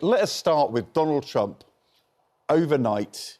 Let us start with Donald Trump. Overnight,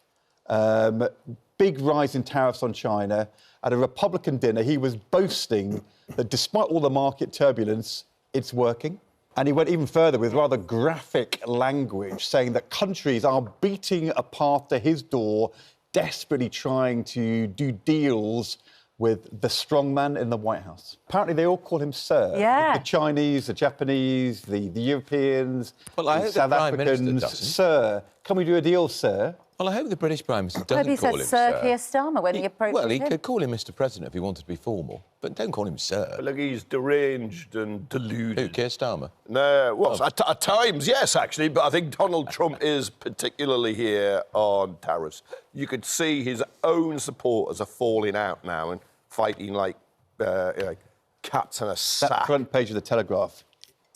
big rise in tariffs on China. At a Republican dinner, he was boasting that despite all the market turbulence, it's working. And he went even further with rather graphic language, saying that countries are beating a path to his door, desperately trying to do deals with the strongman in the White House. Apparently, they all call him Sir. Yeah. The Chinese, the Japanese, the Europeans, the South Prime Africans. Minister Sir, can we do a deal, Sir? Well, I hope the British Prime Minister doesn't Maybe call he him said Sir. Keir Starmer when he approached Well, he him. could call him Mr. President if he wanted to be formal, but don't call him Sir. Look, he's deranged and deluded. Who, Keir Starmer? No, well, at times, yes, actually, but I think Donald Trump is particularly here on tariffs. You could see his own supporters are falling out now and fighting like cats in a sack. That front page of the Telegraph.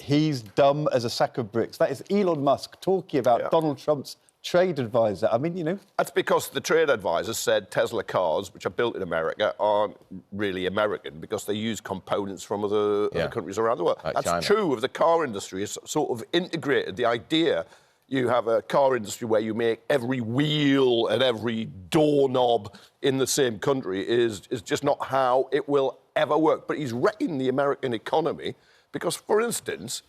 He's dumb as a sack of bricks. That is Elon Musk talking about Donald Trump's trade advisor. I mean, you know. That's because the trade advisor said Tesla cars, which are built in America, aren't really American because they use components from other countries around the world. Like That's China. true of the car industry. It's sort of integrated the idea. You have a car industry where you make every wheel and every doorknob in the same country is just not how it will ever work. But he's wrecking the American economy because, for instance,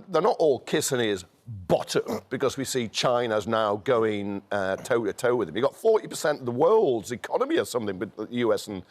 they're not all kissing his bottom because we see China's now going toe-to-toe with him. You've got 40% of the world's economy or something with the US and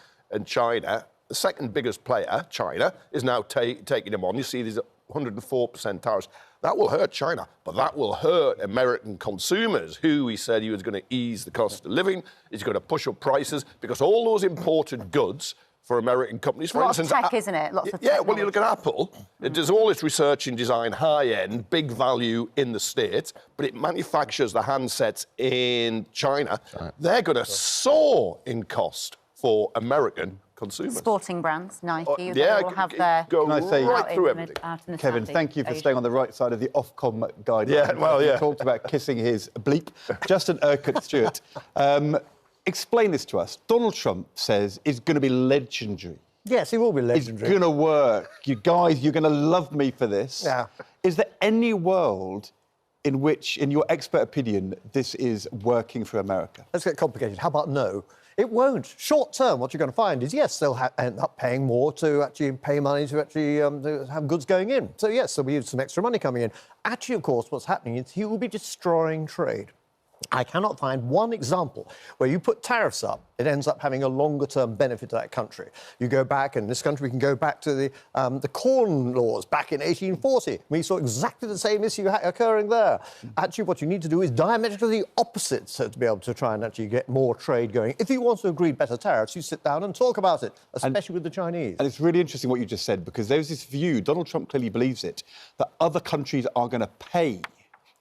China. The second biggest player, China, is now taking him on. You see these 104% tariffs. That will hurt China, but that will hurt American consumers, who he said he was going to ease the cost of living. He's going to push up prices because all those imported goods for American companies, for Lots instance... of tech, isn't it? Lots of Yeah, well, you look at Apple. It does all its research and design high-end, big value in the States, but it manufactures the handsets in China. Right. They're going to soar in cost for American consumers. Sporting brands, Nike, they yeah, all have their... go Can I say- right through everything. Kevin, thank you for staying on the right side of the Ofcom guide. Yeah, well, yeah. You talked about kissing his bleep. Justin Urquhart-Stewart, explain this to us. Donald Trump says it's going to be legendary. Yes, he will be legendary. It's going to work. You guys, you're going to love me for this. Yeah. Is there any world in which, in your expert opinion, this is working for America? Let's get complicated. How about no? It won't. Short term, what you're going to find is, yes, they'll end up paying more to actually pay money to actually to have goods going in. So, yes, there'll be some extra money coming in. Actually, of course, what's happening is he will be destroying trade. I cannot find one example where you put tariffs up, it ends up having a longer-term benefit to that country. You go back, in this country, we can go back to the corn laws back in 1840. We saw exactly the same issue occurring there. Actually, what you need to do is diametrically opposite to be able to try and actually get more trade going. If you want to agree better tariffs, you sit down and talk about it, especially with the Chinese. And it's really interesting what you just said, because there's this view, Donald Trump clearly believes it, that other countries are going to pay.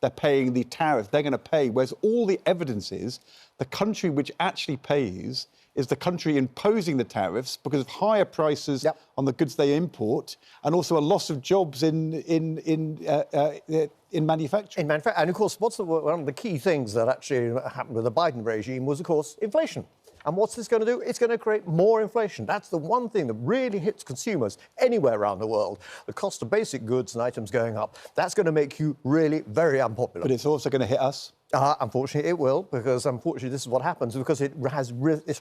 They're paying the tariff, they're going to pay, whereas all the evidence is the country which actually pays is the country imposing the tariffs because of higher prices on the goods they import and also a loss of jobs in manufacturing. And, of course, one of the key things that actually happened with the Biden regime was, of course, inflation. And what's this going to do? It's going to create more inflation. That's the one thing that really hits consumers anywhere around the world. The cost of basic goods and items going up. That's going to make you really very unpopular. But it's also going to hit us. Unfortunately, it will, because unfortunately this is what happens, because it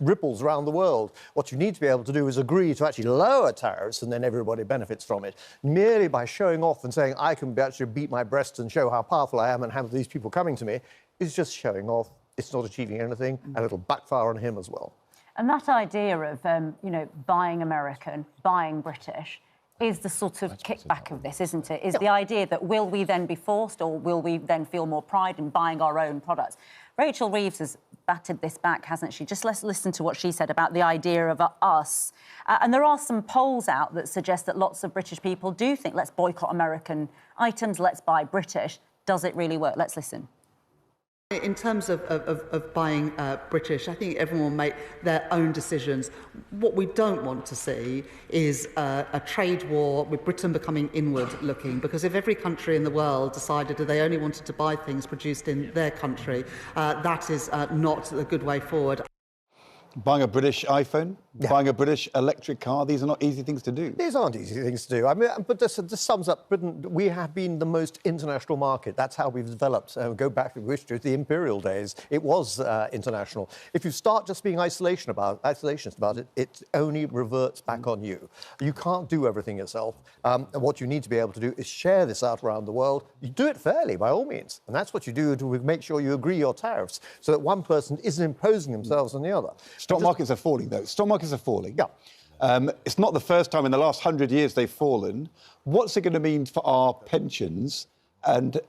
ripples around the world. What you need to be able to do is agree to actually lower tariffs, and then everybody benefits from it. Merely by showing off and saying, I can actually beat my breast and show how powerful I am and have these people coming to me, is just showing off. It's not achieving anything, and it'll backfire on him as well. And that idea of, buying American, buying British, is the sort of kickback of this, isn't it? Is the idea that will we then be forced, or will we then feel more pride in buying our own products? Rachel Reeves has batted this back, hasn't she? Just let's listen to what she said about the idea of us. And there are some polls out that suggest that lots of British people do think, let's boycott American items, let's buy British. Does it really work? Let's listen. In terms of buying British, I think everyone will make their own decisions. What we don't want to see is a trade war with Britain becoming inward-looking, because if every country in the world decided that they only wanted to buy things produced in their country, that is not a good way forward. Buying a British iPhone, buying a British electric car, these are not easy things to do. These aren't easy things to do. I mean, but this sums up Britain. We have been the most international market. That's how we've developed. Go back, if you wish, to the imperial days. It was international. If you start just being isolationist about it, it only reverts back on you. You can't do everything yourself. And what you need to be able to do is share this out around the world. You do it fairly, by all means. And that's what you do to make sure you agree your tariffs so that one person isn't imposing themselves on the other. Stock markets are falling, though. Stock markets are falling. Yeah. It's not the first time in the last 100 years they've fallen. What's it going to mean for our pensions? And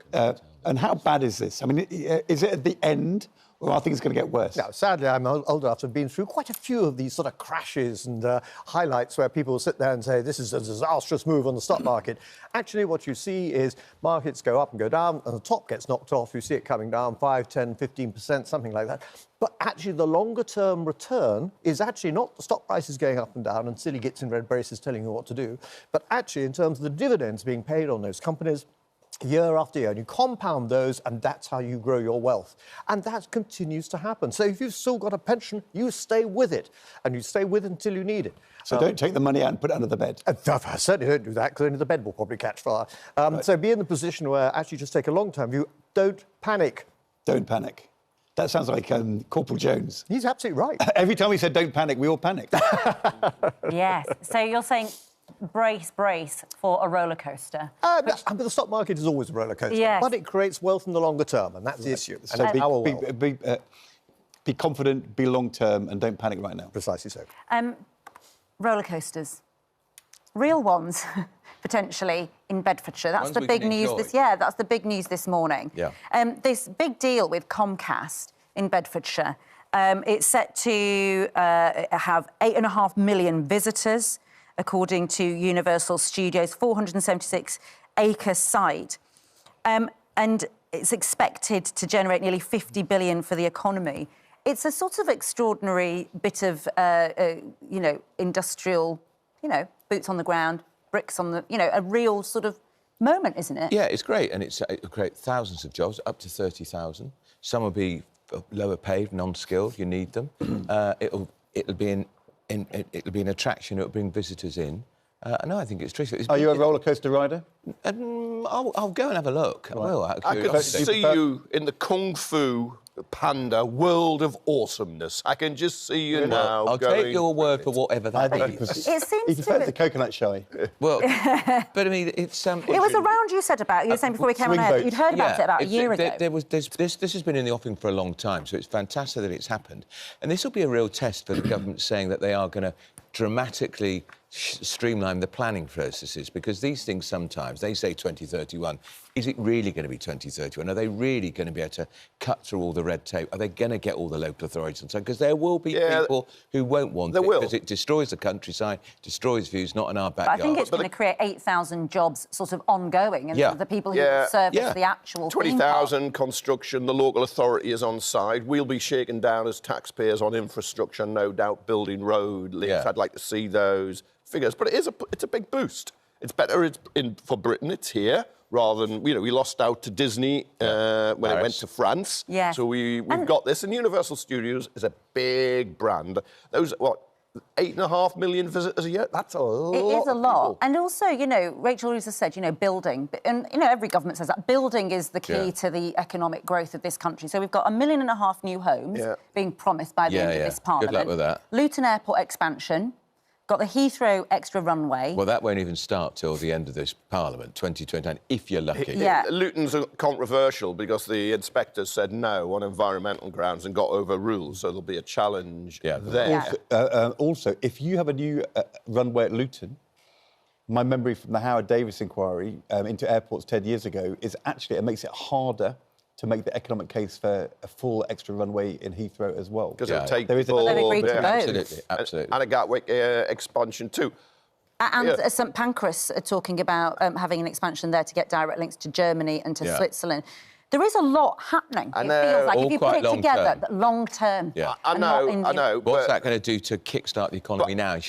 how bad is this? I mean, is it at the end, or are things going to get worse? No, sadly, I'm old enough to have been through quite a few of these sort of crashes and highlights where people sit there and say, this is a disastrous move on the stock market. Actually, what you see is markets go up and go down, and the top gets knocked off. You see it coming down 5, 10, 15%, something like that. But actually, the longer-term return is actually not the stock prices going up and down and silly gits in red braces telling you what to do, but actually in terms of the dividends being paid on those companies year after year, and you compound those, and that's how you grow your wealth. And that continues to happen. So if you've still got a pension, you stay with it, and you stay with it until you need it. So don't take the money out and put it under the bed. I certainly don't do that, because only the bed will probably catch fire. Right. So be in the position where actually just take a long-term view. Don't panic. Don't panic. That sounds like Corporal Jones. He's absolutely right. Every time he said don't panic, we all panicked. Yes. So you're saying brace for a roller coaster. But the stock market is always a roller coaster. Yes. But it creates wealth in the longer term, and that's the issue. And So it's our wealth. be confident, be long-term, and don't panic right now. Precisely so. Roller coasters. Real ones, potentially, in Bedfordshire. That's Ones the we big can news. enjoy. That's the big news this morning. Yeah. This big deal with Comcast in Bedfordshire. It's set to have 8.5 million visitors, according to Universal Studios' 476-acre site. And it's expected to generate nearly 50 billion for the economy. It's a sort of extraordinary bit of, industrial, boots on the ground, bricks on the, a real sort of moment, isn't it? Yeah, it's great, and it'll create thousands of jobs, up to 30,000. Some will be lower paid, non-skilled. You need them. It'll be an attraction. It'll bring visitors in. No, I think it's terrific. Are you a roller coaster rider? I'll go and have a look. I will. Out of I could curiosity. see you in the Kung Fu Panda world of awasomeness. I can just see you now. I'll take your word for whatever that is. It seems He to prefers the coconut shy. Well, but I mean, it's... It was around, you were saying before we came on air, that you'd heard about it about a year ago. This has been in the offing for a long time, so it's fantastic that it's happened. And this will be a real test for the government saying that they are going to dramatically streamline the planning processes, because these things sometimes, they say 2031. Is it really going to be 2031? Are they really going to be able to cut through all the red tape? Are they going to get all the local authorities and so on? Because there will be people who won't want it, because it destroys the countryside, destroys views, not in our backyard. But I think it's going to create 8,000 jobs sort of ongoing, and the people who service the actual 20,000 construction, the local authority is on side. We'll be shaken down as taxpayers on infrastructure, no doubt, building road links. I'd like to see those figures. But it's a big boost. It's better for Britain, it's here, rather than, we lost out to Disney when it went to France. Yeah. So we've got this, and Universal Studios is a big brand. Those, 8.5 million visitors a year? That's a lot. It is a lot. People. And also, Rachel Lisa said, building. And, every government says that. Building is the key to the economic growth of this country. So we've got 1.5 million new homes being promised by the end of this parliament. Good luck with that. Luton Airport expansion. Got the Heathrow extra runway. Well, that won't even start till the end of this Parliament, 2029, if you're lucky. Yeah. Luton's controversial because the inspectors said no on environmental grounds and got overruled, so there'll be a challenge there. Also, if you have a new runway at Luton, my memory from the Howard Davis inquiry into airports 10 years ago is actually it makes it harder to make the economic case for a full extra runway in Heathrow as well. Because it'll take They've agreed to both. Absolutely. And a Gatwick expansion too. And St Pancras are talking about having an expansion there to get direct links to Germany and to Switzerland. There is a lot happening. It feels like, if you put it together, long term. Yeah. I know. What's that going to do to kickstart the economy now?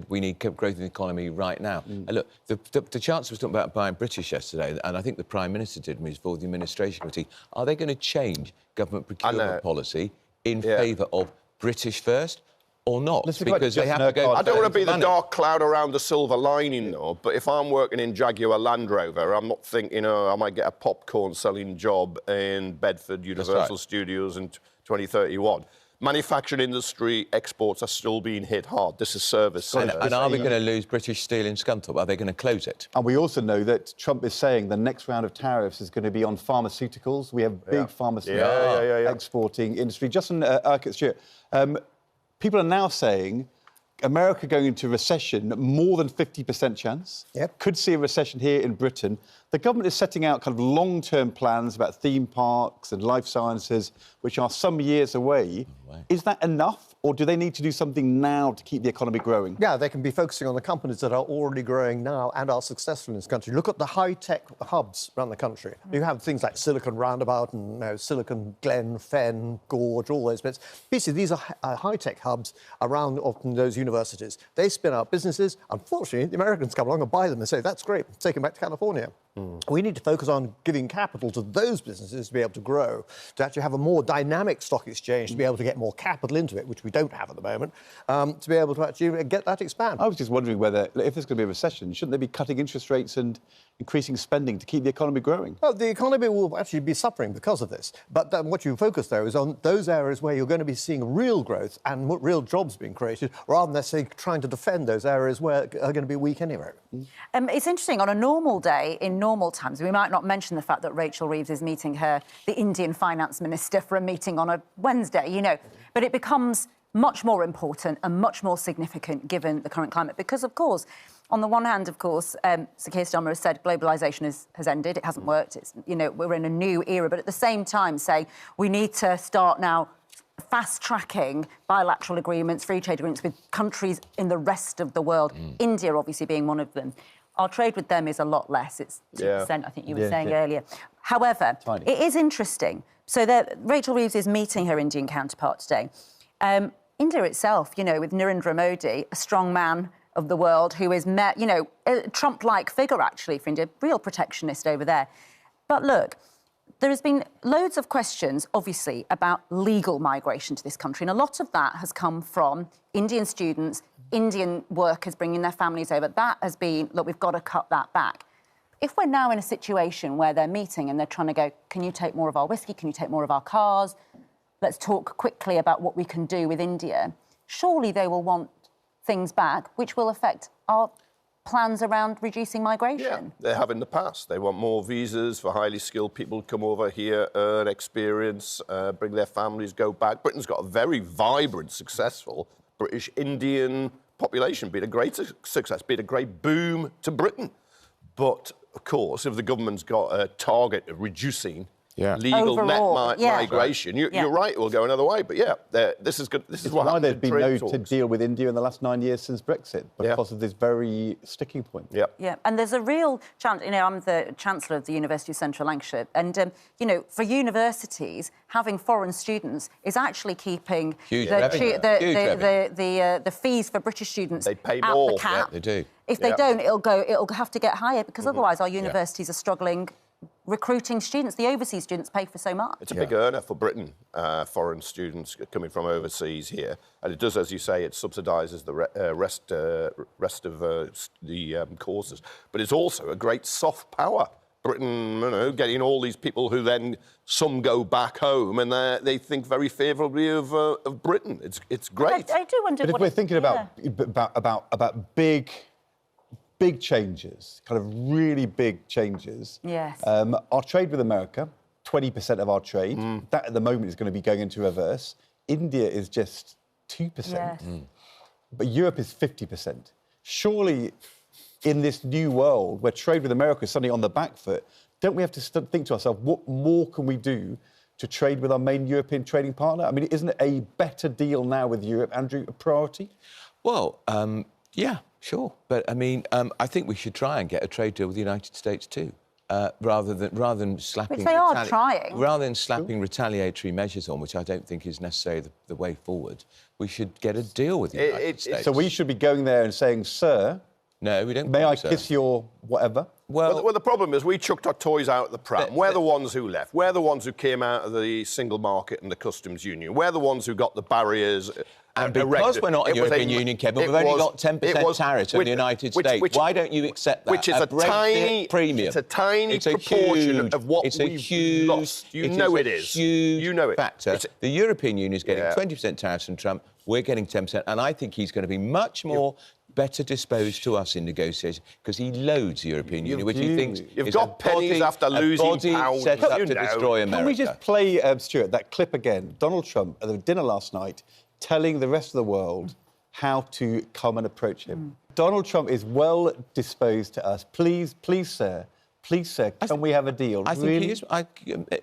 We need growth in the economy right now. And look, the Chancellor was talking about buying British yesterday, and I think the Prime Minister did when he was for the Administration Committee. Are they going to change government procurement policy in favour of British first, or not? Let's think about Because they Justin have to go... Urquhart. I don't want to be the money. dark cloud around the silver lining, though, but if I'm working in Jaguar Land Rover, I'm not thinking, I might get a popcorn selling job in Bedford Universal Studios in 2031. Manufacturing industry exports are still being hit hard. This is service. And are we going to lose British Steel in Scunthorpe? Are they going to close it? And we also know that Trump is saying the next round of tariffs is going to be on pharmaceuticals. We have big pharmaceutical exporting industry. Justin Urquhart-Stewart, people are now saying America going into recession, more than 50% chance. Yep. Could see a recession here in Britain. The government is setting out kind of long-term plans about theme parks and life sciences, which are some years away. Is that enough, or do they need to do something now to keep the economy growing? Yeah, they can be focusing on the companies that are already growing now and are successful in this country. Look at the high-tech hubs around the country. You have things like Silicon Roundabout and Silicon Glen, Fen, Gorge, all those bits. Basically, these are high-tech hubs around often those universities. They spin out businesses. Unfortunately, the Americans come along and buy them and say, that's great, take them back to California. We need to focus on giving capital to those businesses to be able to grow, to actually have a more dynamic stock exchange, to be able to get more capital into it, which we don't have at the moment, to be able to actually get that expand. I was just wondering whether, if there's going to be a recession, shouldn't they be cutting interest rates and increasing spending to keep the economy growing? Well, the economy will actually be suffering because of this. But what you focus, though, is on those areas where you're going to be seeing real growth and real jobs being created, rather than necessarily trying to defend those areas where are going to be weak anyway. It's interesting, on a normal day, in normal times, we might not mention the fact that Rachel Reeves is meeting the Indian finance minister for a meeting on a Wednesday, but it becomes much more important and much more significant given the current climate. Because, of course, on the one hand, of course, Sir Keir Starmer has said globalisation has ended. It hasn't worked. We're in a new era. But at the same time, saying we need to start now fast-tracking bilateral agreements, free trade agreements with countries in the rest of the world, India obviously being one of them. Our trade with them is a lot less. It's 2%, I think you were saying earlier. However, it is interesting. So Rachel Reeves is meeting her Indian counterpart today. India itself, with Narendra Modi, a strong man of the world who is met, a Trump-like figure, actually, for India, real protectionist over there. But look, there has been loads of questions, obviously, about legal migration to this country, and a lot of that has come from Indian students, Indian workers bringing their families over. That has been, look, we've got to cut that back. If we're now in a situation where they're meeting and they're trying to go, can you take more of our whiskey? Can you take more of our cars? Let's talk quickly about what we can do with India. Surely they will want things back, which will affect our plans around reducing migration. Yeah, they have in the past. They want more visas for highly skilled people to come over here, earn experience, bring their families, go back. Britain's got a very vibrant, successful British-Indian population, been a great success, been a great boom to Britain. But, of course, if the government's got a target of reducing legal overall, net migration, you're right, it will go another way. But, this is good. This is what why happened there's in been trade no talks. deal with India in the last 9 years since Brexit, because of this very sticking point. Yeah, and there's a real challenge. I'm the Chancellor of the University of Central Lancashire, and, for universities, having foreign students is actually keeping the fees for British students They pay out more. the cap. They do. If they don't, it'll have to get higher, because otherwise our universities are struggling recruiting students. The overseas students pay for so much. It's a big earner for Britain, foreign students coming from overseas here. And it does, as you say, it subsidises the rest of the courses. But it's also a great soft power. Britain, getting all these people who then some go back home and they think very favourably of Britain. It's great. I do wonder. But if we're thinking about big changes, kind of really big changes. Yes. Our trade with America, 20% of our trade, that at the moment is going to be going into reverse. India is just 2%. Yes. But Europe is 50%. Surely, in this new world where trade with America is suddenly on the back foot, don't we have to think to ourselves, what more can we do to trade with our main European trading partner? I mean, isn't it a better deal now with Europe, Andrew, a priority? Well, yeah, sure. But, I mean, I think we should try and get a trade deal with the United States too, rather than slapping... Which they are trying. Rather than slapping retaliatory measures on, which I don't think is necessarily the way forward, we should get a deal with the United States. So we should be going there and saying, sir, No, we don't. May I so. kiss your whatever? Well, the problem is we chucked our toys out the pram. We're the ones who left. We're the ones who came out of the single market and the customs union. We're the ones who got the barriers. And because we're not in the European Union, Kevin, we've only got 10% tariffs in the United States. Why don't you accept that? Which is a tiny premium. It's a tiny proportion of what we've lost. You know it is. You know it. Factor. The European Union is getting 20% tariffs from Trump. We're getting 10%. And I think he's going to be much more better disposed to us in negotiations because he loads the European Union, which he thinks you've is got pennies after losing pounds. Set up to destroy America. Can we just play, Stuart, that clip again? Donald Trump at the dinner last night telling the rest of the world how to come and approach him. Donald Trump is well disposed to us. Please, sir, can we have a deal? I think he is.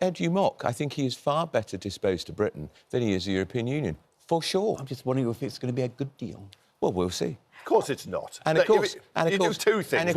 Ed, you mock. I think he is far better disposed to Britain than he is the European Union, for sure. I'm just wondering if it's going to be a good deal. Well, we'll see. Of course it's not. And of course, you do two things.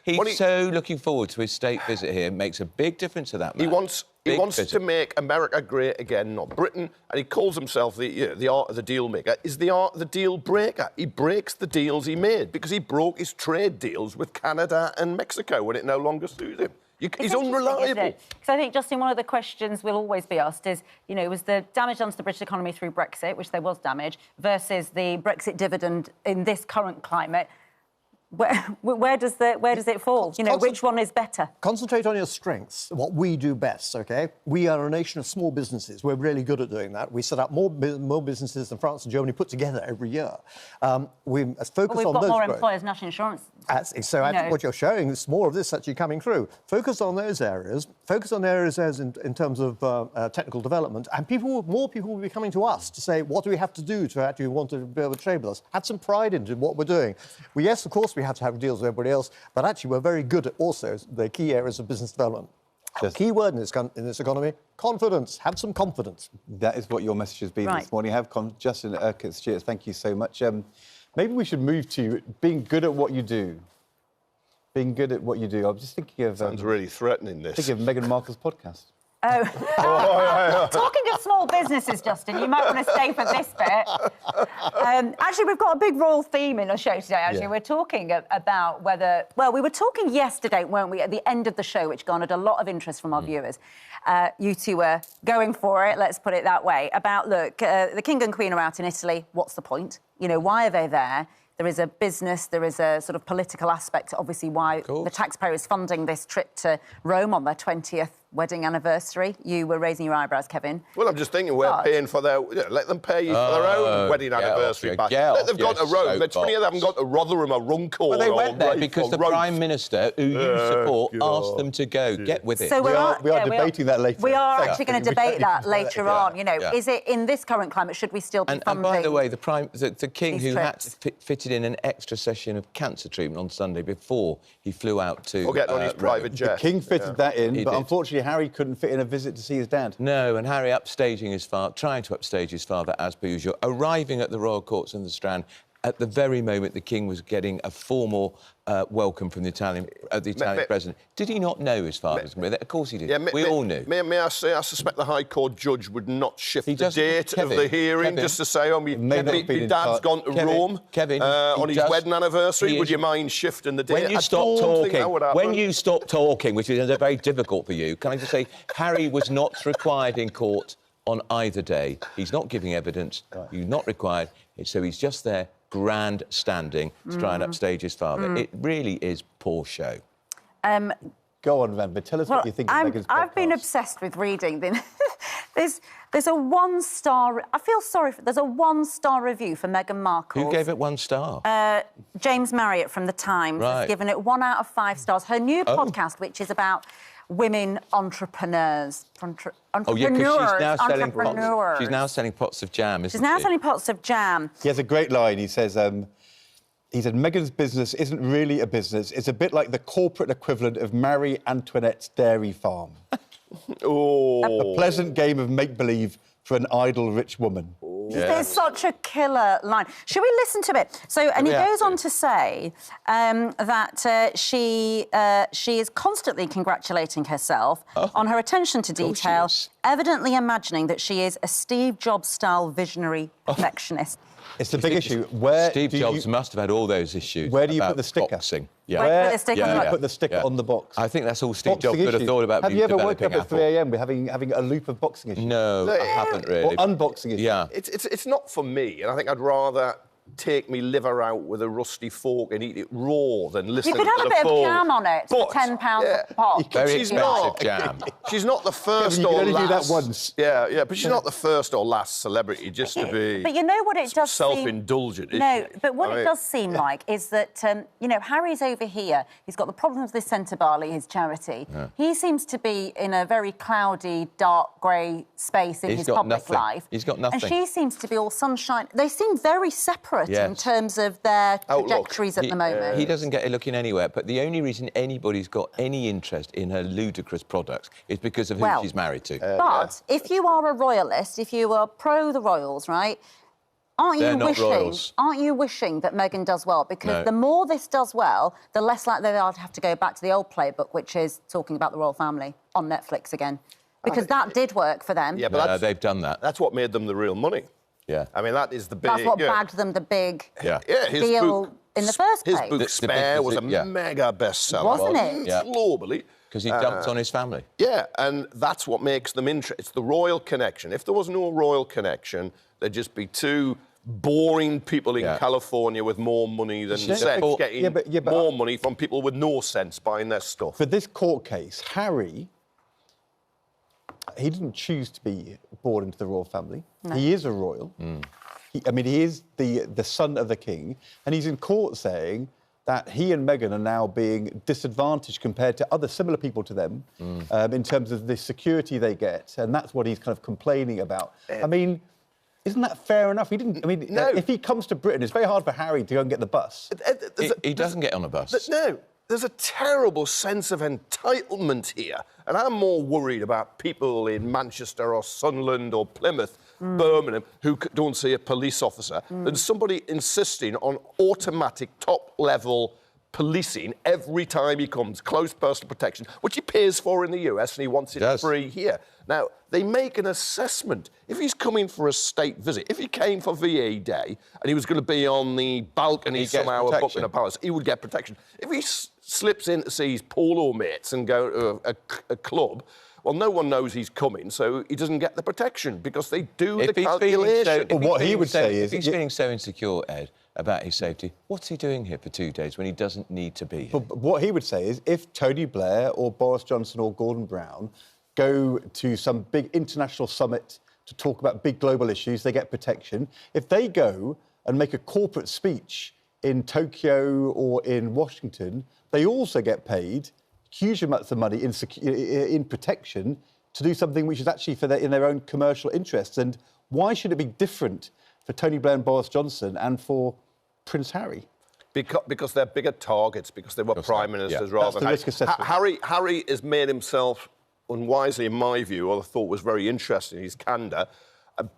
He's so looking forward to his state visit here. It makes a big difference to that man. He wants to make America great again, not Britain, and he calls himself the art of the deal maker. Is the art of the deal breaker? He breaks the deals he made because he broke his trade deals with Canada and Mexico when it no longer suits him. He's unreliable. Because I think, Justin, one of the questions we'll always be asked is, was the damage done to the British economy through Brexit, which there was damage, versus the Brexit dividend in this current climate. Where does it fall? Which one is better? Concentrate on your strengths, what we do best, OK? We are a nation of small businesses. We're really good at doing that. We set up more businesses than France and Germany put together every year. We've got more employers' national insurance. What you're showing is more of this actually coming through. Focus on those areas. Focus on areas in terms of technical development. And more people will be coming to us to say, what do we have to do to actually want to be able to trade with us? Add some pride into what we're doing. Yes, of course, we have to have deals with everybody else, but actually we're very good at also the key areas of business development. The key word in this economy, confidence. Have some confidence. That is what your message has been this morning. Justin, Urquhart-Stewart, thank you so much. Maybe we should move to being good at what you do. Being good at what you do. I'm just thinking of... Sounds really threatening, this. Thinking of Meghan Markle's podcast. Oh. Talking of small businesses, Justin, you might want to stay for this bit. Actually, we've got a big royal theme in the show today, actually. Yeah. We're talking about whether... Well, we were talking yesterday, weren't we, at the end of the show, which garnered a lot of interest from our viewers. You two were going for it, let's put it that way, about, look, the King and Queen are out in Italy. What's the point? Why are they there? There is a business, there is a sort of political aspect, obviously, why the taxpayer is funding this trip to Rome on their 20th wedding anniversary. You were raising your eyebrows, Kevin. Well, I'm just thinking we're paying for their... let them pay for their own wedding anniversary back. Let them go to Rome. The 20th haven't got to Rotherham or Runcorn. Well, they went there because the Prime Minister, who you support, asked them to go. Get with it. So we are debating that later. We are actually going to debate that later on. Is it in this current climate, should we still be funding... And by the way, the King, who had fitted in an extra session of cancer treatment on Sunday before he flew out to... Or getting on his private jet. The King fitted that in, but unfortunately Harry couldn't fit in a visit to see his dad. No, and Harry trying to upstage his father as per usual, arriving at the Royal Courts in the Strand at the very moment the King was getting a formal welcome from the Italian president. Did he not know his father was going to be there? Of course he did. Yeah, we all knew. May I say, I suspect the High Court judge would not shift the date of the hearing just to say, my dad's gone to Rome on his wedding anniversary. Would you mind shifting the date? When you stop talking, which is very difficult for you, can I just say, Harry was not required in court on either day. He's not giving evidence. He's not required. So he's just there, grandstanding, to try and upstage his father. It really is poor show. Go on, Ranvir. Tell us what you think of Meghan's podcast. I've been obsessed with reading. There's a one-star... I feel sorry there's a one-star review for Meghan Markle. Who gave it 1 star? James Marriott from The Times has given it 1 out of 5 stars. Her new podcast, which is about women entrepreneurs. Entrepreneurs. She's now selling pots of jam, isn't she? She's now selling pots of jam. He has a great line. He says, Meghan's business isn't really a business. It's a bit like the corporate equivalent of Marie Antoinette's dairy farm. A pleasant game of make-believe for an idle rich woman. There's such a killer line. Should we listen to it? And he goes on to say that she is constantly congratulating herself on her attention to detail, evidently imagining that she is a Steve Jobs-style visionary perfectionist. It's the big issue. Where Steve Jobs must have had all those issues. Where do you about put the sticker? Boxing. Where do you put the sticker on the- put the sticker on the box? I think that's all Steve Boxing Jobs could have issues. thought about. Have you ever woken up developing at 3 a.m. with having a loop of boxing issues? No, I haven't really. Or unboxing issues? Yeah. It's not for me, and I think I'd rather take me liver out with a rusty fork and eat it raw than listen You to could have the a bit of full- jam on it for But, £10 yeah, a pop. Very she's expensive not. jam. She's not the first you can or only last. do that once. Yeah, but she's not the first or last celebrity just to be. But you know what it does self-indulgent. seem... No, but what it does seem like is that, you know, Harry's over here. He's got the problem with this Centre Barley, his charity. Yeah. He seems to be in a very cloudy, dark, grey space in his public life. He's got nothing. And she seems to be all sunshine. They seem very separate in terms of their trajectories at the moment. He doesn't get her looking anywhere, but the only reason anybody's got any interest in her ludicrous products is because of who she's married to. But if you are a royalist, if you are pro the royals, right, aren't you wishing that Meghan does well? Because the more this does well, the less likely they are to have to go back to the old playbook, which is talking about the royal family on Netflix again. Because that did work for them. Yeah, but they've done that. That's what made them the real money. Yeah. I mean, that is the big... That's what bagged them the big his deal book, in the first place. His book, Spare, was a mega bestseller. Wasn't it? Yeah. Globally. Because he dumped on his family. Yeah, and that's what makes them interesting. It's the royal connection. If there was no royal connection, there'd just be two boring people in California with more money than sense getting more money from people with no sense buying their stuff. For this court case, Harry, he didn't choose to be born into the royal family. No. He is a royal. He is the son of the king, and he's in court saying that he and Meghan are now being disadvantaged compared to other similar people to them in terms of the security they get, and that's what he's kind of complaining about. I mean, isn't that fair enough? He didn't. I mean, if he comes to Britain, it's very hard for Harry to go and get the bus. He doesn't get on a bus. No. There's a terrible sense of entitlement here. And I'm more worried about people in Manchester or Sunderland or Plymouth, Birmingham, who don't see a police officer, than somebody insisting on automatic top-level policing every time he comes, close personal protection, which he pays for in the US and he wants it free here. Now, they make an assessment. If he's coming for a state visit, if he came for VA Day and he was going to be on the balcony somehow of Buckingham Palace, he would get protection. If he slips in to see his polo mates and go to a club, well, no one knows he's coming, so he doesn't get the protection because they do the calculation. But what he would say is... If he's feeling so insecure, Ed, about his safety, what's he doing here for 2 days when he doesn't need to be here? But what he would say is if Tony Blair or Boris Johnson or Gordon Brown go to some big international summit to talk about big global issues, they get protection. If they go and make a corporate speech in Tokyo or in Washington, they also get paid huge amounts of money in protection to do something which is actually in their own commercial interests. And why should it be different for Tony Blair and Boris Johnson and for Prince Harry? Because they're bigger targets, because they were prime ministers rather than... That's the risk assessment. Harry has made himself, unwisely in my view, or I thought was very interesting, his candour,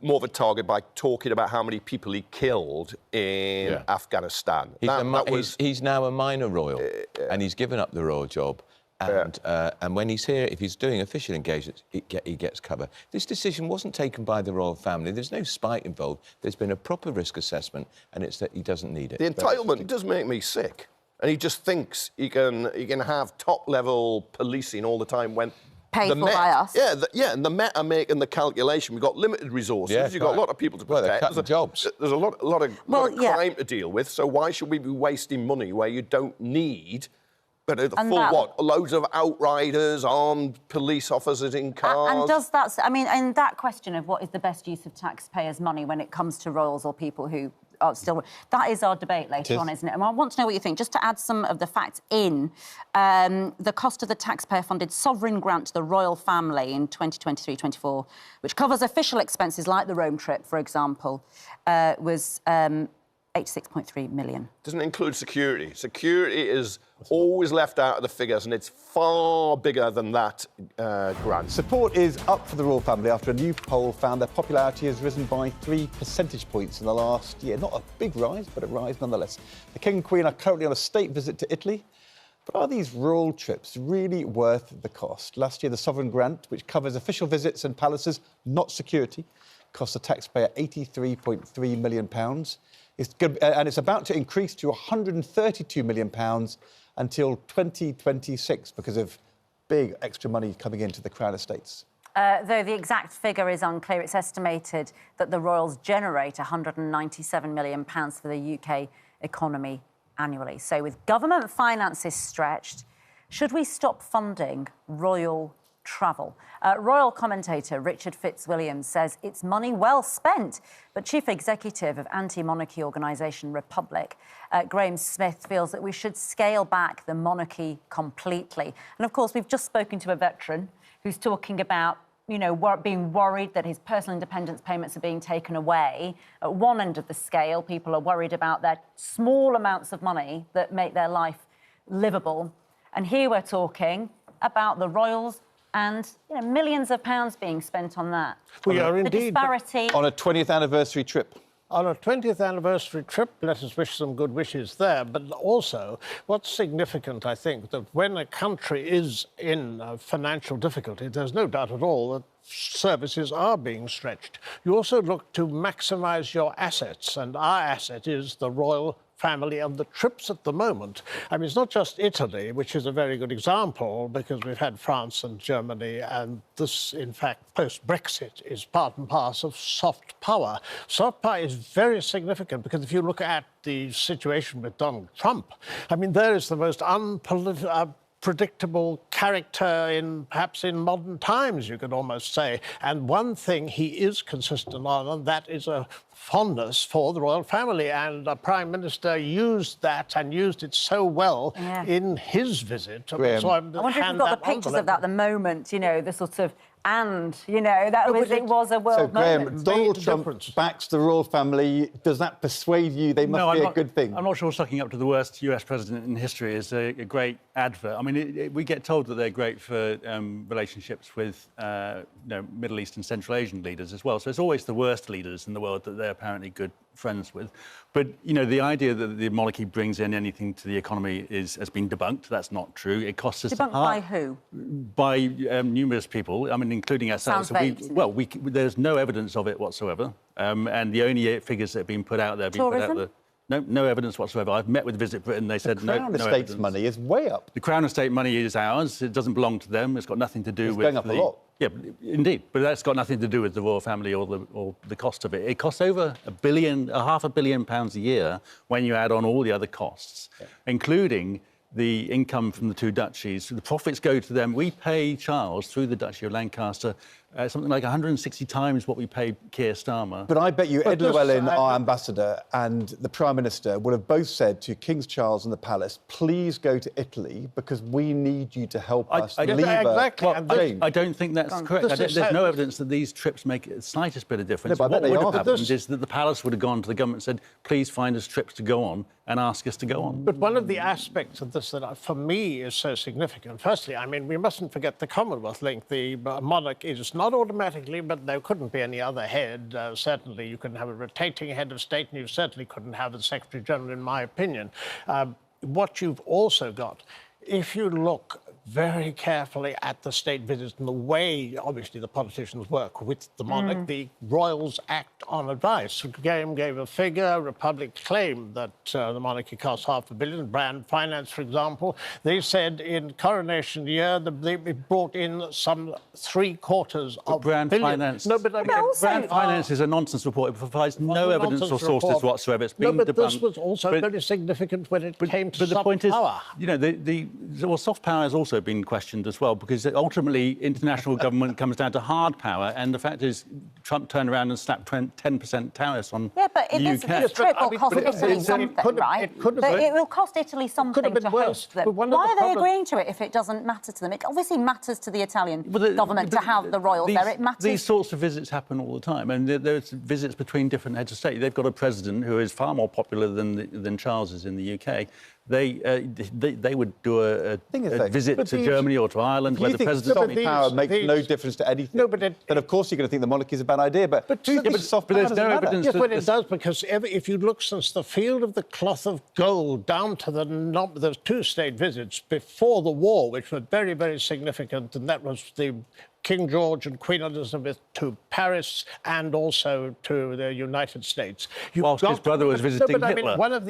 more of a target by talking about how many people he killed in Afghanistan. He's now a minor royal, and he's given up the royal job. And when he's here, if he's doing official engagements, he gets cover. This decision wasn't taken by the royal family. There's no spite involved. There's been a proper risk assessment, and it's that he doesn't need it. The entitlement does make me sick. And he just thinks he can have top-level policing all the time when... Paid for by us. And the Met are making the calculation. We've got limited resources. You've got a lot of people to protect. They're cutting jobs. There's a lot of crime to deal with, so why should we be wasting money where you don't need... But loads of outriders, armed police officers in cars. And does that... I mean, and that question of what is the best use of taxpayers' money when it comes to royals or people who are still... That is our debate later on, isn't it? And I want to know what you think. Just to add some of the facts in, the cost of the taxpayer-funded sovereign grant to the royal family in 2023-24, which covers official expenses like the Rome trip, for example, was... 86.3 million. Doesn't include security. Security is always left out of the figures, and it's far bigger than that grant. Support is up for the royal family after a new poll found their popularity has risen by 3 percentage points in the last year. Not a big rise, but a rise nonetheless. The King and Queen are currently on a state visit to Italy. But are these royal trips really worth the cost? Last year, the sovereign grant, which covers official visits and palaces, not security, cost the taxpayer £83.3 million. And it's about to increase to £132 million until 2026 because of big extra money coming into the Crown estates. Though the exact figure is unclear, it's estimated that the royals generate £197 million for the UK economy annually. So with government finances stretched, should we stop funding royal travel? Royal commentator Richard Fitzwilliams says it's money well spent. But Chief Executive of anti-monarchy organisation Republic, Graham Smith, feels that we should scale back the monarchy completely. And of course, we've just spoken to a veteran who's talking about, you know, being worried that his personal independence payments are being taken away. At one end of the scale, people are worried about their small amounts of money that make their life livable. And here we're talking about the royals and, you know, millions of pounds being spent on that. We are indeed. The disparity... On a 20th anniversary trip. On a 20th anniversary trip, let us wish some good wishes there. But also, what's significant, I think, that when a country is in financial difficulty, there's no doubt at all that services are being stretched. You also look to maximise your assets, and our asset is the royal family and the trips at the moment. I mean, it's not just Italy, which is a very good example, because we've had France and Germany, and this, in fact, post-Brexit is part and parcel of soft power. Soft power is very significant, because if you look at the situation with Donald Trump, I mean, there is the most predictable character perhaps in modern times, you could almost say. And one thing he is consistent on, and that is a fondness for the royal family. And the Prime Minister used that and used it so well in his visit. So I wonder if you've got the pictures of that, the moment, you know, the sort of... And, you know, it was a world moment. So, Graham, Donald Trump backs the royal family. Does that persuade you they must be a good thing? I'm not sure sucking up to the worst US president in history is a great advert. I mean, we get told that they're great for relationships with Middle East and Central Asian leaders as well. So it's always the worst leaders in the world that they're apparently good friends with. But, you know, the idea that the monarchy brings in anything to the economy has been debunked. That's not true. It costs us... Debunked by who? By numerous people, I mean, including ourselves. Sounds vague. There's no evidence of it whatsoever. And the only figures that have been put out there have been put out there... No evidence whatsoever. I've met with Visit Britain. They said no evidence. The Crown Estate's money is way up. The Crown Estate money is ours. It doesn't belong to them. It's got nothing to do with... It's going up a lot. Yeah, indeed. But that's got nothing to do with the royal family or the cost of it. It costs over £500 million a year when you add on all the other costs, including the income from the two duchies. The profits go to them. We pay Charles, through the Duchy of Lancaster, something like 160 times what we paid Keir Starmer. But I bet you Ed Llewellyn, our ambassador, and the Prime Minister would have both said to King Charles and the Palace, please go to Italy because we need you to help us lever change. I don't think that's correct. There's no evidence that these trips make the slightest bit of difference. No, what would have happened is that the Palace would have gone to the government and said, please find us trips to go on and ask us to go on. But one of the aspects of this that, for me, is so significant, firstly, I mean, we mustn't forget the Commonwealth link. The monarch is not automatically, but there couldn't be any other head. Certainly, you couldn't have a rotating head of state, and you certainly couldn't have a Secretary-General, in my opinion. What you've also got, if you look very carefully at the state visits and the way, obviously, the politicians work with the monarch, the royals act on advice. Graham gave a figure. Republic claimed that the monarchy costs £500 million. Brand Finance, for example, they said in coronation year they brought in some three-quarters of Brand Finance. No, but I mean, Brand Finance is a nonsense report. It provides no evidence or sources whatsoever. It's been debunked. This was also very significant when it came to soft power. But the point is, soft power has also been questioned as well, because ultimately international government comes down to hard power, and the fact is Trump turned around and slapped 10% tariffs on the UK. This trip will cost Italy something, right? It will cost Italy something to host them. Why are they agreeing to it if it doesn't matter to them? It obviously matters to the Italian government to have the royals there. It matters. These sorts of visits happen all the time, and there's visits between different heads of state. They've got a president who is far more popular than Charles is in the UK, they would do a visit to Germany or to Ireland where the president... Soft power makes no difference to anything. No, but then of course you're going to think the monarchy is a bad idea, but soft power there's no evidence... Yes, but it does, because if you look since the Field of the Cloth of Gold down to the two-state visits before the war, which were very, very significant, and that was the King George and Queen Elizabeth to Paris and also to the United States. Whilst his brother was visiting Hitler. I mean, one of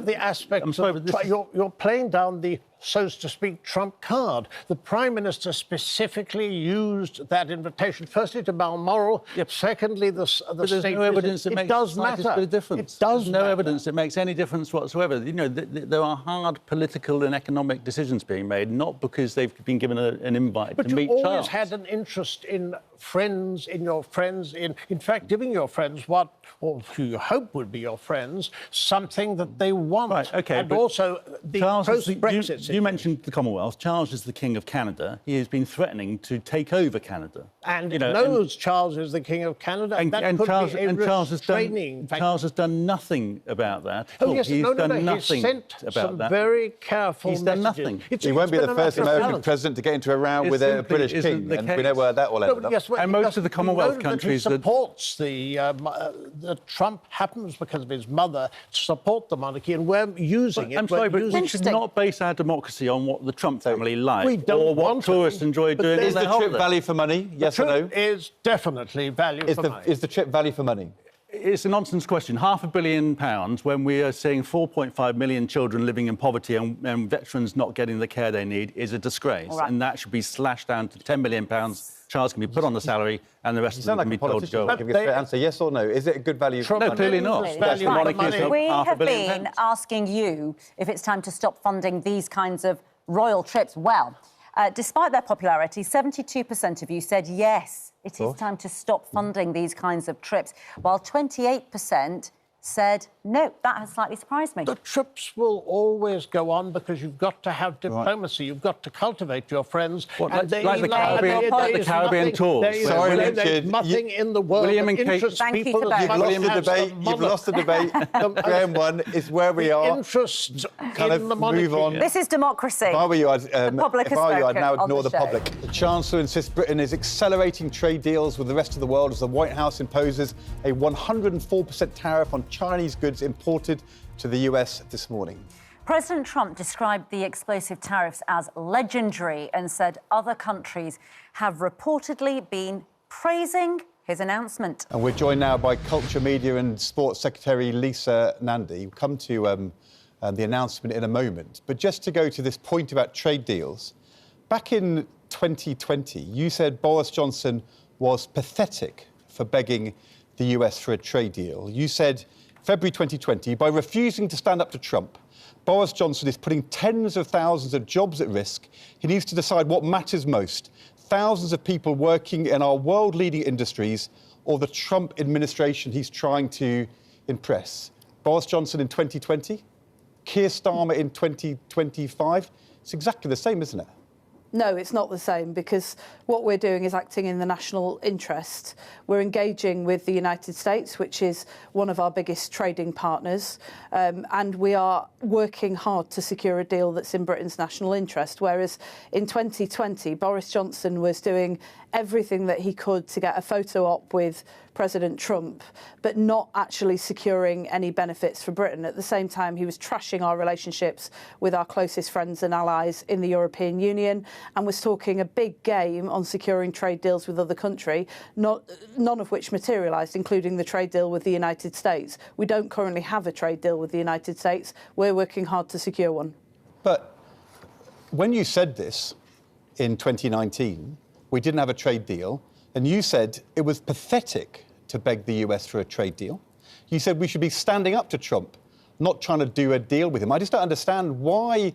the aspects... I'm sorry, but you're playing down the, so to speak, Trump card. The Prime Minister specifically used that invitation, firstly to Balmoral, secondly the state there's no evidence that makes it does matter. Bit of difference. It does There's no matter. evidence that makes any difference whatsoever. You know, there are hard political and economic decisions being made, not because they've been given an invite to meet Charles. But you always had an interest in friends, in fact, giving your friends what, or who you hope would be your friends, something that they want. Right, OK. And also the post-Brexit you mentioned the Commonwealth. Charles is the King of Canada. He has been threatening to take over Canada. And knows Charles is the King of Canada. Charles has done nothing about that. Oh, yes, he's done nothing He sent about some that. very careful He's done messages. nothing. He won't be the first American president to get into a row with a British king, and we know where that will end up. Yes, well, and most of the Commonwealth countries that supports Trump happens because of his mother to support the monarchy, and we're using it. I'm sorry, but we should not base our democracy on what the Trump family like or what tourists enjoy doing. Is the trip value for money? Yes or no? The trip is definitely value for money. Is the trip value for money? It's a nonsense question. £500 million when we are seeing 4.5 million children living in poverty and veterans not getting the care they need is a disgrace. Right. And that should be slashed down to £10 million. Charles can be put on the salary and the rest of them can be told to go. Give a straight answer, yes or no. Is it a good value for money? No, clearly not. We have been asking you if it's time to stop funding these kinds of royal trips. Well, despite their popularity, 72% of you said yes, it is time to stop funding these kinds of trips, while 28% said no. That has slightly surprised me. The trips will always go on because you've got to have diplomacy. Right. You've got to cultivate your friends. Like the Caribbean tours. Sorry, Richard. There's nothing in the world William and that interests Kate, people. You've lost the debate. Graham won. It's where we are. Interest kind of in the monarchy. Move on. This is democracy. If I were you, I'd now ignore the show. public. The Chancellor insists Britain is accelerating trade deals with the rest of the world as the White House imposes a 104% tariff on Chinese goods imported to the US this morning. President Trump described the explosive tariffs as legendary and said other countries have reportedly been praising his announcement. And we're joined now by Culture, Media and Sport Secretary Lisa Nandy. We'll come to the announcement in a moment. But just to go to this point about trade deals, back in 2020, you said Boris Johnson was pathetic for begging the US for a trade deal. You said, February 2020, by refusing to stand up to Trump, Boris Johnson is putting tens of thousands of jobs at risk. He needs to decide what matters most, thousands of people working in our world-leading industries or the Trump administration he's trying to impress. Boris Johnson in 2020, Keir Starmer in 2025. It's exactly the same, isn't it? No, it's not the same, because what we're doing is acting in the national interest. We're engaging with the United States, which is one of our biggest trading partners, and we are working hard to secure a deal that's in Britain's national interest, whereas in 2020, Boris Johnson was doing everything that he could to get a photo op with President Trump, but not actually securing any benefits for Britain. At the same time, he was trashing our relationships with our closest friends and allies in the European Union and was talking a big game on securing trade deals with other countries, none of which materialised, including the trade deal with the United States. We don't currently have a trade deal with the United States. We're working hard to secure one. But when you said this in 2019, we didn't have a trade deal, and you said it was pathetic to beg the US for a trade deal. You said we should be standing up to Trump, not trying to do a deal with him. I just don't understand why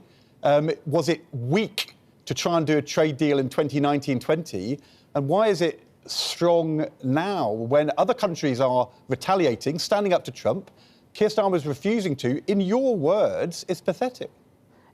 was it weak to try and do a trade deal in 2019-20, and why is it strong now when other countries are retaliating, standing up to Trump? Keir Starmer was refusing to. In your words, it's pathetic.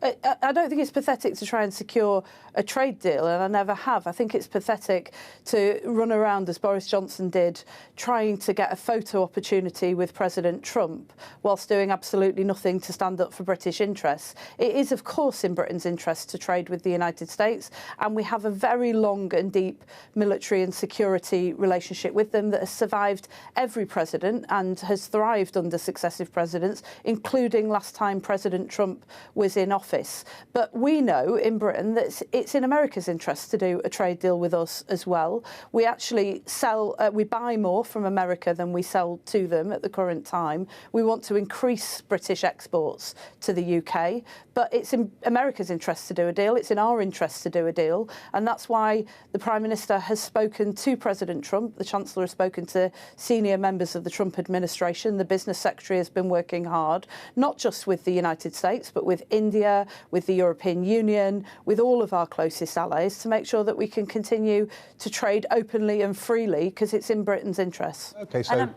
I don't think it's pathetic to try and secure a trade deal, and I never have. I think it's pathetic to run around, as Boris Johnson did, trying to get a photo opportunity with President Trump whilst doing absolutely nothing to stand up for British interests. It is, of course, in Britain's interest to trade with the United States, and we have a very long and deep military and security relationship with them that has survived every president and has thrived under successive presidents, including last time President Trump was in office. But we know in Britain that it's in America's interest to do a trade deal with us as well. We actually we buy more from America than we sell to them at the current time. We want to increase British exports to the UK, but it's in America's interest to do a deal. It's in our interest to do a deal. And that's why the Prime Minister has spoken to President Trump. The Chancellor has spoken to senior members of the Trump administration. The Business Secretary has been working hard, not just with the United States, but with India, with the European Union, with all of our closest allies, to make sure that we can continue to trade openly and freely, because it's in Britain's interests. OK, so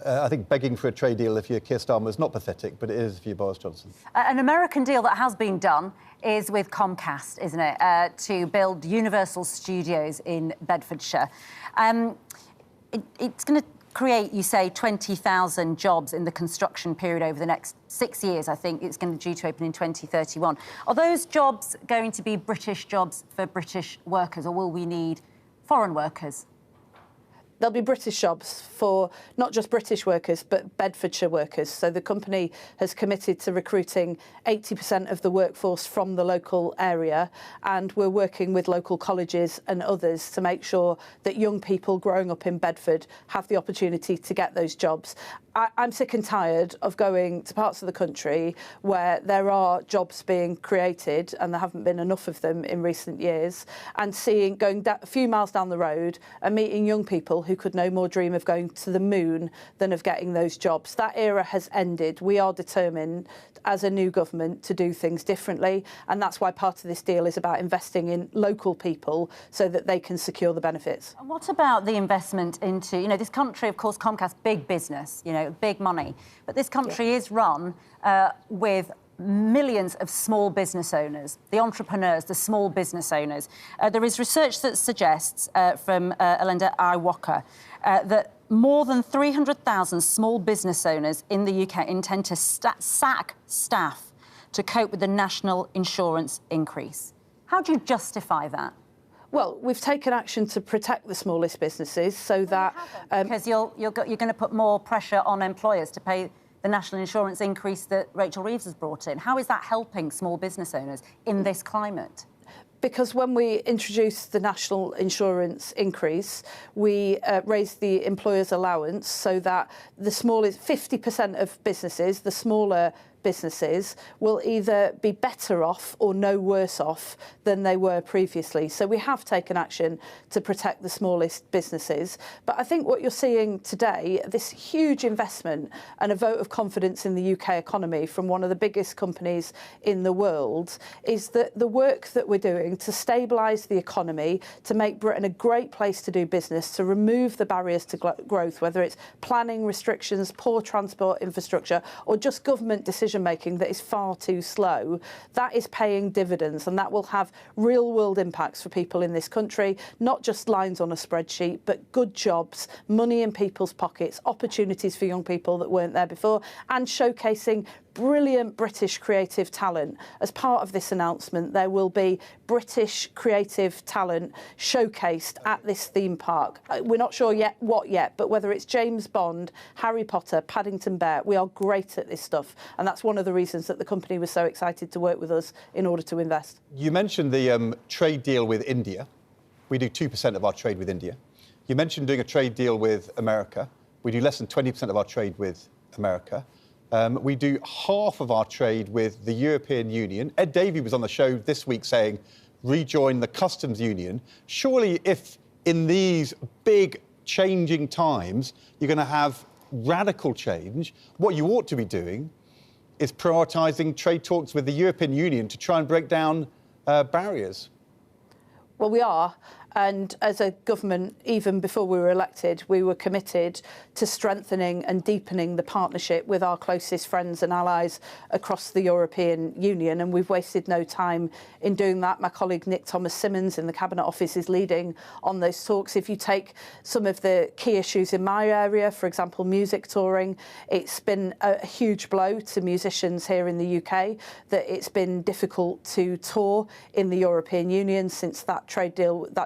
I think begging for a trade deal if you're Keir Starmer is not pathetic, but it is if you're Boris Johnson. An American deal that has been done is with Comcast, isn't it, to build Universal Studios in Bedfordshire. It's going to create, you say, 20,000 jobs in the construction period over the next 6 years. I think it's going to due to open in 2031. Are those jobs going to be British jobs for British workers, or will we need foreign workers? There'll be British jobs for not just British workers, but Bedfordshire workers. So the company has committed to recruiting 80% of the workforce from the local area, and we're working with local colleges and others to make sure that young people growing up in Bedford have the opportunity to get those jobs. I'm sick and tired of going to parts of the country where there are jobs being created, and there haven't been enough of them in recent years, and going a few miles down the road and meeting young people who could no more dream of going to the moon than of getting those jobs. That era has ended. We are determined as a new government to do things differently, and that's why part of this deal is about investing in local people so that they can secure the benefits. And what about the investment into, this country, of course, Comcast, big business, big money, but this country is run with millions of small business owners, the entrepreneurs, the small business owners. There is research that suggests from Elenda Iwaka that more than 300,000 small business owners in the UK intend to sack staff to cope with the national insurance increase. How do you justify that? Well, we've taken action to protect the smallest businesses so that... because you're going to put more pressure on employers to pay the national insurance increase that Rachel Reeves has brought in. How is that helping small business owners in this climate? Because when we introduced the national insurance increase, we raised the employer's allowance so that the smallest 50% of businesses, the smaller businesses, will either be better off or no worse off than they were previously. So we have taken action to protect the smallest businesses. But I think what you're seeing today, this huge investment and a vote of confidence in the UK economy from one of the biggest companies in the world, is that the work that we're doing to stabilise the economy, to make Britain a great place to do business, to remove the barriers to growth, whether it's planning restrictions, poor transport infrastructure, or just government decision-making that is far too slow, that is paying dividends, and that will have real-world impacts for people in this country, not just lines on a spreadsheet, but good jobs, money in people's pockets, opportunities for young people that weren't there before, and showcasing brilliant British creative talent. As part of this announcement, there will be British creative talent showcased at this theme park. We're not sure yet what yet, but whether it's James Bond, Harry Potter, Paddington Bear, we are great at this stuff. And that's one of the reasons that the company was so excited to work with us in order to invest. You mentioned the trade deal with India. We do 2% of our trade with India. You mentioned doing a trade deal with America. We do less than 20% of our trade with America. We do half of our trade with the European Union. Ed Davey was on the show this week saying, rejoin the customs union. Surely if in these big changing times you're going to have radical change, what you ought to be doing is prioritising trade talks with the European Union to try and break down barriers. Well, we are. And as a government, even before we were elected, we were committed to strengthening and deepening the partnership with our closest friends and allies across the European Union. And we've wasted no time in doing that. My colleague Nick Thomas-Symonds in the Cabinet Office is leading on those talks. If you take some of the key issues in my area, for example, music touring, it's been a huge blow to musicians here in the UK that it's been difficult to tour in the European Union since that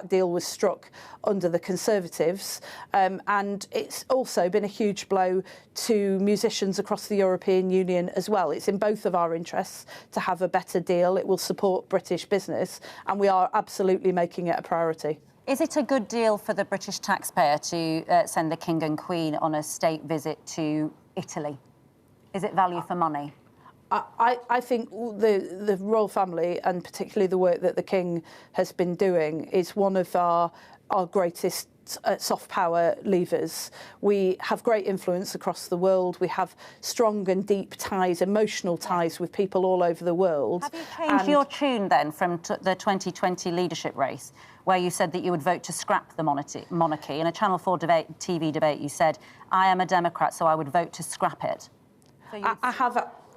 deal was struck under the Conservatives. And it's also been a huge blow to musicians across the European Union as well. It's in both of our interests to have a better deal. It will support British business, and we are absolutely making it a priority. Is it a good deal for the British taxpayer to send the King and Queen on a state visit to Italy? Is it value for money? I think the royal family, and particularly the work that the King has been doing, is one of our greatest soft power levers. We have great influence across the world. We have strong and deep ties, emotional ties with people all over the world. Have you changed your tune then from the 2020 leadership race, where you said that you would vote to scrap the monarchy? In a Channel 4 TV debate, you said, I am a Democrat, so I would vote to scrap it. So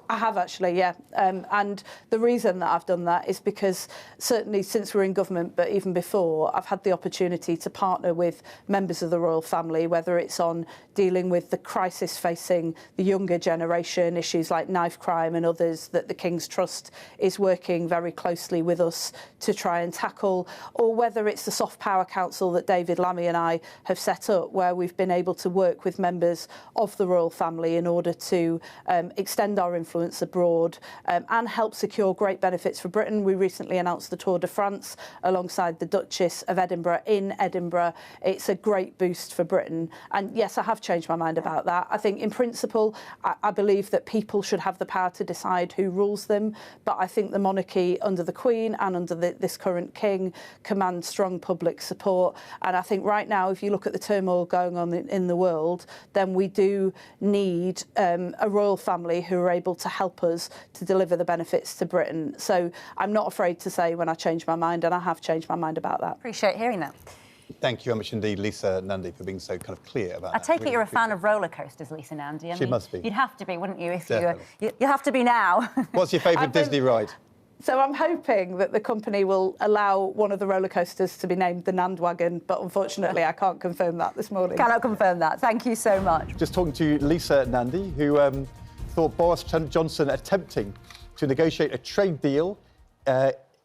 I have actually, yeah. And the reason that I've done that is because certainly since we're in government, but even before, I've had the opportunity to partner with members of the royal family, whether it's on dealing with the crisis facing the younger generation, issues like knife crime and others that the King's Trust is working very closely with us to try and tackle, or whether it's the Soft Power Council that David Lammy and I have set up, where we've been able to work with members of the royal family in order to extend our influence abroad and help secure great benefits for Britain. We recently announced the Tour de France alongside the Duchess of Edinburgh in Edinburgh. It's a great boost for Britain. And yes, I have changed my mind about that. I think in principle, I believe that people should have the power to decide who rules them. But I think the monarchy under the Queen and under this current King commands strong public support. And I think right now, if you look at the turmoil going on in the world, then we do need a royal family who are able to help us to deliver the benefits to Britain. So I'm not afraid to say when I change my mind, and I have changed my mind about that. Appreciate hearing that. Thank you very much indeed, Lisa Nandy, for being so kind of clear about that. I take it you're a fan of roller coasters, Lisa Nandy. She must be. You'd have to be, wouldn't you? If Definitely. you have to be now. What's your favourite Disney ride? So I'm hoping that the company will allow one of the roller coasters to be named the Nandwagon, but unfortunately I can't confirm that this morning. Cannot confirm that. Thank you so much. Just talking to Lisa Nandy, who thought Boris Johnson attempting to negotiate a trade deal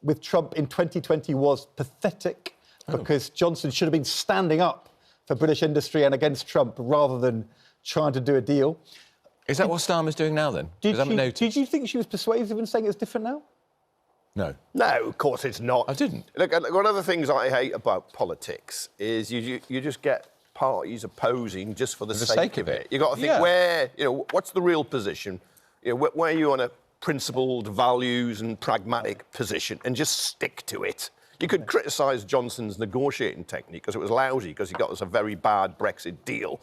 with Trump in 2020 was pathetic because Johnson should have been standing up for British industry and against Trump rather than trying to do a deal. Is that what Starmer's doing now, then? Did you think she was persuasive in saying it's different now? No. No, of course it's not. I didn't. Look, one of the things I hate about politics is you just get parties opposing just for the sake of it. You've got to think where, what's the real position? Where are you on a principled values and pragmatic position and just stick to it. You could criticise Johnson's negotiating technique because it was lousy, because he got us a very bad Brexit deal,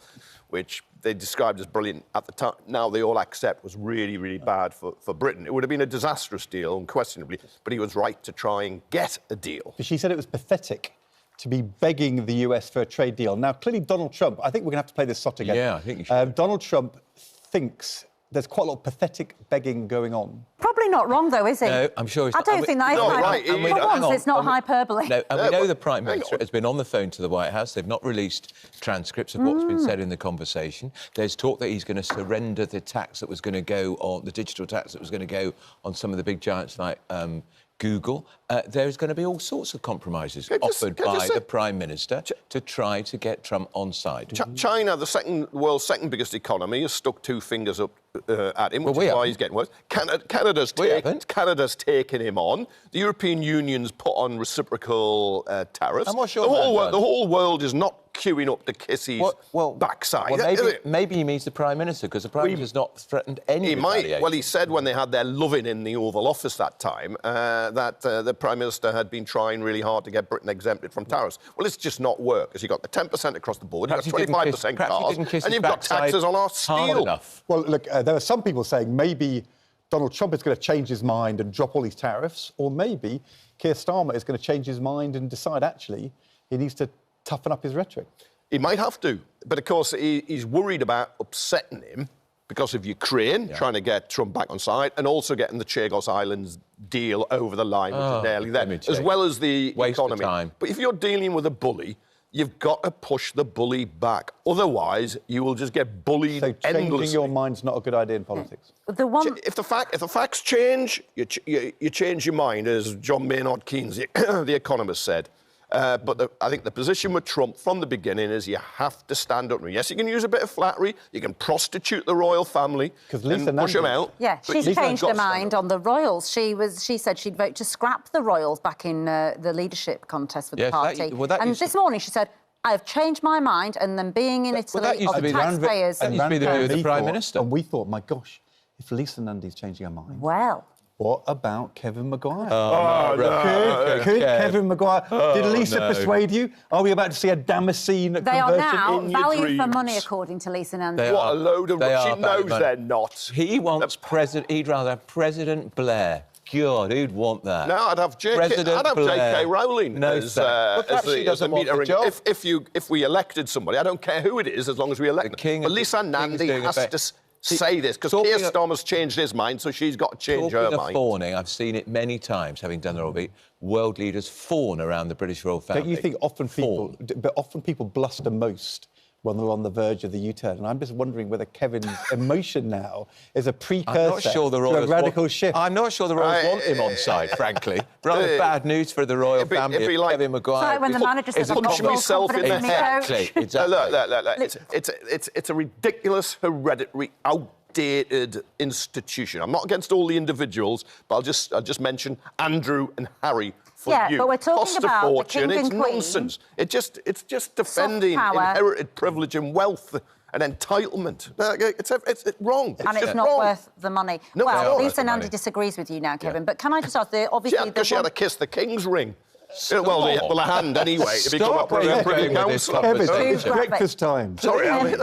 which they described as brilliant at the time. Now they all accept was really, really bad for Britain. It would have been a disastrous deal, unquestionably, but he was right to try and get a deal. She said it was pathetic to be begging the US for a trade deal. Now, clearly Donald Trump, I think we're going to have to play this sot again. Yeah, I think you should. Donald Trump thinks there's quite a lot of pathetic begging going on. Probably not wrong, though, is he? No, I'm sure he's not. I don't think that is hyperbole. For once, it's not hyperbole. No, and we know the Prime Minister has been on the phone to the White House. They've not released transcripts of what's been said in the conversation. There's talk that he's going to surrender the tax that was going to go on, the digital tax that was going to go on some of the big giants like Google. There's going to be all sorts of compromises offered by the Prime Minister to try to get Trump on side. China, the world's second biggest economy, has stuck two fingers up at him, which is why he's getting worse. Canada's taken him on. The European Union's put on reciprocal tariffs. And what's the whole world is not queuing up to kiss his backside. Well, maybe he means the Prime Minister, because the Prime Minister's not threatened any retaliation. Well, he said when they had their loving in the Oval Office that time that the Prime Minister had been trying really hard to get Britain exempted from tariffs. Well, it's just not work, because you've got the 10% across the board, you've got 25% cars, and you've got taxes on our steel. Well, look, there are some people saying maybe Donald Trump is going to change his mind and drop all these tariffs, or maybe Keir Starmer is going to change his mind and decide, actually, he needs to toughen up his rhetoric. He might have to, but of course he's worried about upsetting him because of Ukraine, trying to get Trump back on side, and also getting the Chagos Islands deal over the line, which is nearly there, as well as the economy. Time. But if you're dealing with a bully, you've got to push the bully back. Otherwise, you will just get bullied endlessly. So changing your mind's not a good idea in politics. If the facts change, you change your mind, as John Maynard Keynes, the economist, said. But I think the position with Trump from the beginning is you have to stand up. Yes, you can use a bit of flattery. You can prostitute the royal family and push them out. Yeah, she's changed her mind on the royals. She said she'd vote to scrap the royals back in the leadership contest for the party. And this morning she said, I've changed my mind, and then being in Italy, that used to be taxpayers... That used to be the view of the Prime Minister. And we thought, my gosh, if Lisa Nandy's changing her mind... Well... What about Kevin Maguire? Could Kevin Maguire? Did Lisa persuade you? Are we about to see a Damascene conversion? They are now in your value dreams? for money, according to Lisa Nandy. What a load of... She knows they're not. He wants he'd rather have President Blair. God, who'd want that? No, I'd have J.K. Rowling as the meter. If we elected somebody, I don't care who it is, as long as we elect them. But Lisa Nandy has to say this, because Keir Starmer's changed his mind, so she's got to change her mind. Talking of fawning, I've seen it many times, having done the role, world leaders fawn around the British royal family. Don't you think often people bluster most when they're on the verge of the U-turn? And I'm just wondering whether Kevin's emotion now is a precursor to a radical shift. I'm not sure the Royals want him on side, frankly. Rather bad news for the royal family. It'd be like Kevin Maguire. It's like when the manager says, I'm not myself in the head. Exactly. It's a ridiculous, hereditary, outdated institution. I'm not against all the individuals, but I'll just mention Andrew and Harry. But we're talking about the king and it's queen. Nonsense. It's just defending inherited privilege and wealth and entitlement. It's wrong. It's not worth the money. No, well, Lisa Nandy disagrees with you now, Kevin. But can I just ask, obviously... Because she had to kiss the king's ring. Well, a hand anyway, to become a Privy Councillor. Kevin, it's breakfast time. Sorry,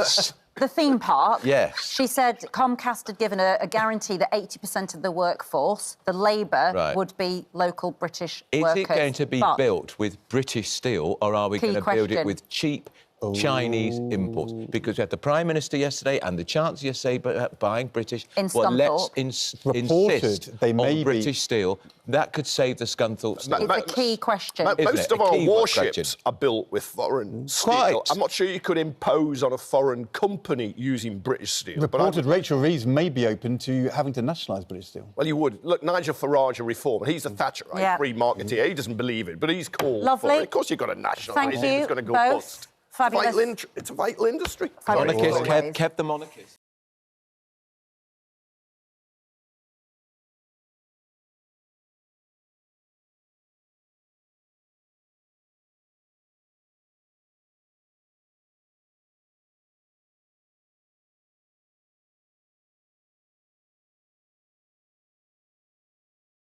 the theme park. Yes. She said Comcast had given a guarantee that 80% of the workforce, the labour, would be local British workers. Is it going to be built with British steel, or are we going to build it with cheap Chinese imports? Because we had the Prime Minister yesterday and the Chancellor yesterday buying British. Well, let's insist on British steel. That could save the Scunthorpe steel. It's a key question. Most of our warships are built with foreign steel. I'm not sure you could impose on a foreign company using British steel. Reported Rachel Reeves may be open to having to nationalise British steel. Well, you would. Look, Nigel Farage, a reformer, he's a Thatcherite, free marketeer. He doesn't believe it, but he's called for it. Of course you've got to nationalise it. It's going to go bust. Fabulous. It's a vital industry. Monarchist, kept the monarchist.